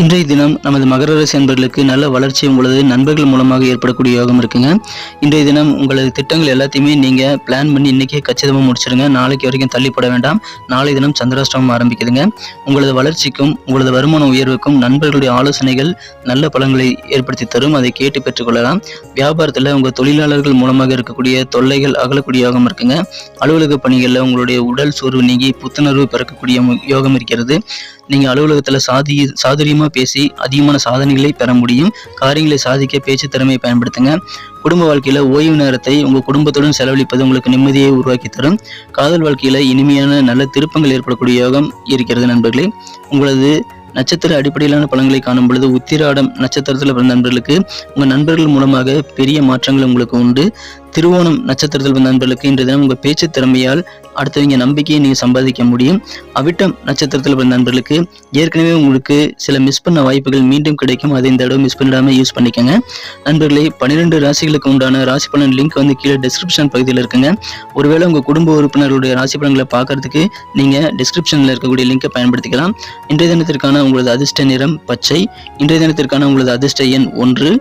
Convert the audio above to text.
இன்றைய தினம் நமது மகர ராசி அன்பர்களுக்கு நல்ல வளர்ச்சி உங்களது நண்பர்கள் மூலமாக ஏற்படக்கூடிய யோகம் இருக்குங்க. இன்றைய தினம் உங்களது திட்டங்கள் எல்லாத்தையுமே நீங்க பிளான் பண்ணி இன்னைக்கே கச்சிதமா முடிச்சிருங்க. நாளைக்கு வரைக்கும் தள்ளிப்பட வேண்டாம். நாளை தினம் சந்திராஷ்டமம் ஆரம்பிக்குதுங்க. உங்களது வளர்ச்சிக்கும் உங்களது வருமான உயர்வுக்கும் நண்பர்களுடைய ஆலோசனைகள் நல்ல பலன்களை ஏற்படுத்தி தரும். அதை கேட்டு பெற்றுக்கொள்ளலாம். வியாபாரத்தில் உங்கள் தொழிலாளர்கள் மூலமாக இருக்கக்கூடிய தொல்லைகள் அகலக்கூடிய யோகம் இருக்குங்க. அலுவலக பணிகளில் உங்களுடைய உடல் சோர்வு நீங்கி புத்துணர்வு பிறக்கக்கூடிய யோகம் இருக்கிறது. நீங்கள் அலுவலகத்தில் சாதுரியமாக பேசி அதிகமான சாதனைகளை பெற முடியும். காரியங்களை சாதிக்க பேச்சு திறமையை பயன்படுத்துங்க. குடும்ப வாழ்க்கையில் ஓய்வு நேரத்தை உங்கள் குடும்பத்துடன் செலவழிப்பது உங்களுக்கு நிம்மதியை உருவாக்கி தரும். காதல் வாழ்க்கையில் இனிமையான நல்ல திருப்பங்கள் ஏற்படக்கூடிய யோகம் இருக்கிறது நண்பர்களே. உங்களது நட்சத்திர அடிப்படையிலான பலன்களை காணும் பொழுது உத்திராடம் நட்சத்திரத்தில் பிறந்த நண்பர்களுக்கு உங்கள் நண்பர்கள் மூலமாக பெரிய மாற்றங்கள் உங்களுக்கு உண்டு. திருவோணம் நட்சத்திரத்தில் பிறந்த நண்பர்களுக்கு இன்றைய தினம் உங்கள் பேச்சு திறமையால் அடுத்தவங்க நம்பிக்கையை நீங்கள் சம்பாதிக்க முடியும். அவிட்டம் நட்சத்திரத்தில் பிறந்த நண்பர்களுக்கு ஏற்கனவே உங்களுக்கு சில மிஸ் பண்ண வாய்ப்புகள் மீண்டும் கிடைக்கும். அதை இந்த தடவை மிஸ் பண்ணிடாமல் யூஸ் பண்ணிக்கோங்க. நண்பர்களே, 12 ராசிகளுக்கு உண்டான ராசி பலன் லிங்க் கீழே டிஸ்கிரிப்ஷன் பகுதியில் இருக்குங்க. ஒருவேளை உங்கள் குடும்ப உறுப்பினர்களுடைய ராசி பலன்களை பார்க்கறதுக்கு நீங்கள் டிஸ்கிரிப்ஷனில் இருக்கக்கூடிய லிங்கை பயன்படுத்திக்கலாம். இன்றைய தினத்திற்கான உங்களது அதிர்ஷ்ட நிறம் பச்சை. இன்றைய தினத்திற்கான உங்களது அதிர்ஷ்ட எண் 1.